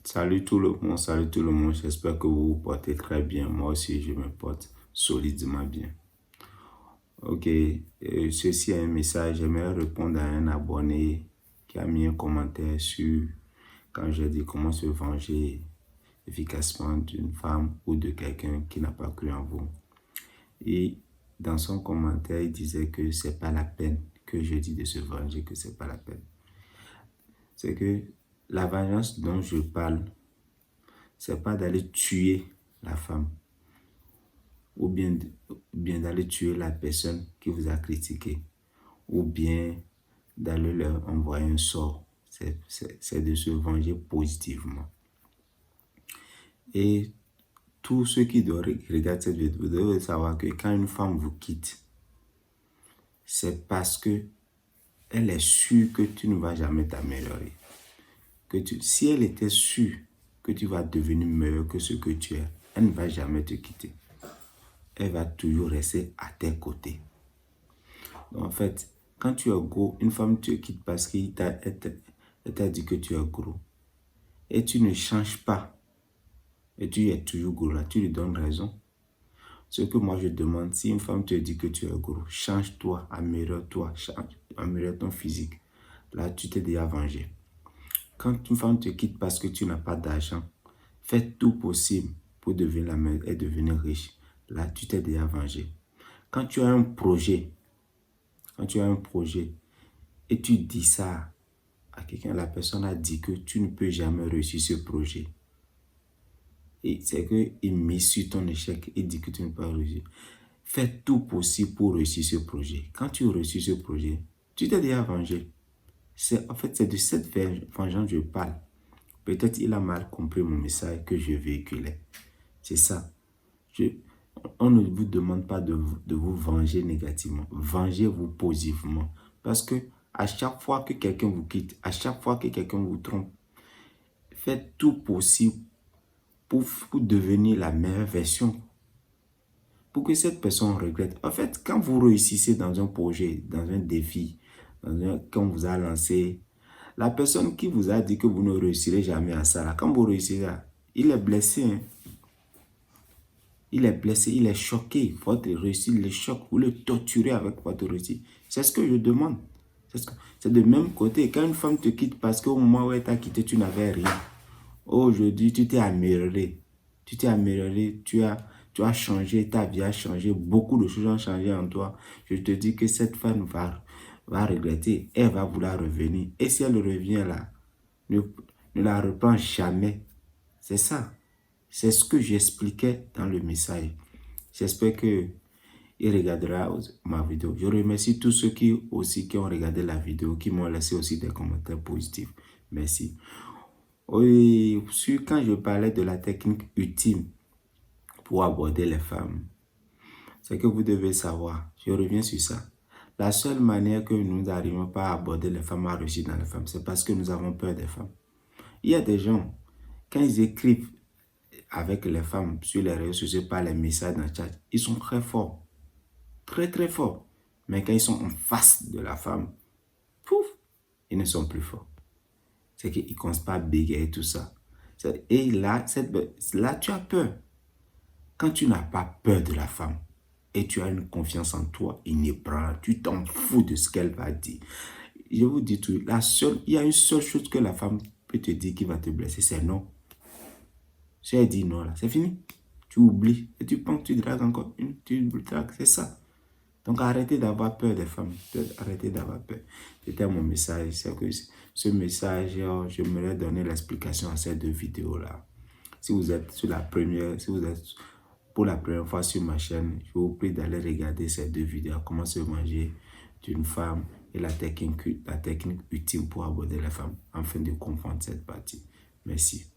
Salut tout le monde, j'espère que vous vous portez très bien. Moi aussi, je me porte solidement bien. Ok, ceci est un message, j'aimerais répondre à un abonné qui a mis un commentaire sur quand j'ai dit comment se venger efficacement d'une femme ou de quelqu'un qui n'a pas cru en vous. Et dans son commentaire, il disait que c'est pas la peine que je dis de se venger, que c'est pas la peine. C'est que la vengeance dont je parle, c'est pas d'aller tuer la femme ou bien d'aller tuer la personne qui vous a critiqué ou bien d'aller leur envoyer un sort. C'est de se venger positivement. Et tous ceux qui doivent regarder cette vidéo doivent savoir que quand une femme vous quitte, c'est parce que elle est sûre que tu ne vas jamais t'améliorer. Si elle était sûre que tu vas devenir meilleur que ce que tu es, elle ne va jamais te quitter. Elle va toujours rester à tes côtés. Donc, en fait, quand tu es gros, une femme te quitte parce qu'elle t'a dit que tu es gros. Et tu ne changes pas. Et tu es toujours gros là, tu lui donnes raison. Ce que moi je demande, si une femme te dit que tu es gros, change-toi, améliore-toi, améliore ton physique. Là, tu t'es déjà vengé. Quand une femme te quitte parce que tu n'as pas d'argent, fais tout possible pour devenir la meilleure et devenir riche. Là, tu t'es déjà vengé. Quand tu as un projet, et tu dis ça à quelqu'un, la personne a dit que tu ne peux jamais réussir ce projet. Et c'est qu'il mise sur ton échec et dit que tu ne peux pas réussir. Fais tout possible pour réussir ce projet. Quand tu réussis ce projet, tu t'es déjà vengé. En fait, c'est de cette vengeance que je parle. Peut-être il a mal compris mon message que je véhiculais. C'est ça. On ne vous demande pas de vous venger négativement. Vengez-vous positivement. Parce que à chaque fois que quelqu'un vous quitte, à chaque fois que quelqu'un vous trompe, faites tout possible pour devenir la meilleure version. Pour que cette personne regrette. En fait, quand vous réussissez dans un projet, dans un défi, qu'on vous a lancé, la personne qui vous a dit que vous ne réussirez jamais à ça, là, quand vous réussirez, il est blessé. Hein? Il est blessé, il est choqué. Votre réussite le choque. Vous le torturez avec votre réussite. C'est ce que je demande. C'est de même côté. Quand une femme te quitte parce qu'au moment où elle t'a quitté, tu n'avais rien. Aujourd'hui, tu t'es amélioré. Tu t'es amélioré. Tu as changé. Ta vie a changé. Beaucoup de choses ont changé en toi. Je te dis que cette femme va regretter. Elle va vouloir revenir. Et si elle revient là, ne la reprends jamais. C'est ça. C'est ce que j'expliquais dans le message. J'espère qu'il regardera ma vidéo. Je remercie tous ceux qui ont regardé la vidéo, qui m'ont laissé aussi des commentaires positifs. Merci. Oui, quand je parlais de la technique ultime pour aborder les femmes, c'est que vous devez savoir, je reviens sur ça. La seule manière que nous n'arrivons pas à aborder les femmes, à réussir dans les femmes, c'est parce que nous avons peur des femmes. Il y a des gens, quand ils écrivent avec les femmes sur les réseaux sociaux, par les messages dans le chat, ils sont très forts. Très, très forts. Mais quand ils sont en face de la femme, pouf, ils ne sont plus forts. C'est qu'ils ne commencent pas à bégayer tout ça. Et là, tu as peur. Quand tu n'as pas peur de la femme et tu as une confiance en toi inébranlable, tu t'en fous de ce qu'elle va dire. Je vous dis tout, il y a une seule chose que la femme peut te dire qui va te blesser, c'est non. Si elle dit non, là, c'est fini. Tu oublies et tu penses que tu dragues encore une, tu dragues, c'est ça. Donc arrêtez d'avoir peur des femmes. Arrêtez d'avoir peur. C'était mon message. C'est que ce message, j'aimerais donner l'explication à ces deux vidéos-là. Si vous êtes pour la première fois sur ma chaîne, je vous prie d'aller regarder ces deux vidéos. Comment se manger d'une femme et la technique ultime pour aborder la femme afin de comprendre cette partie. Merci.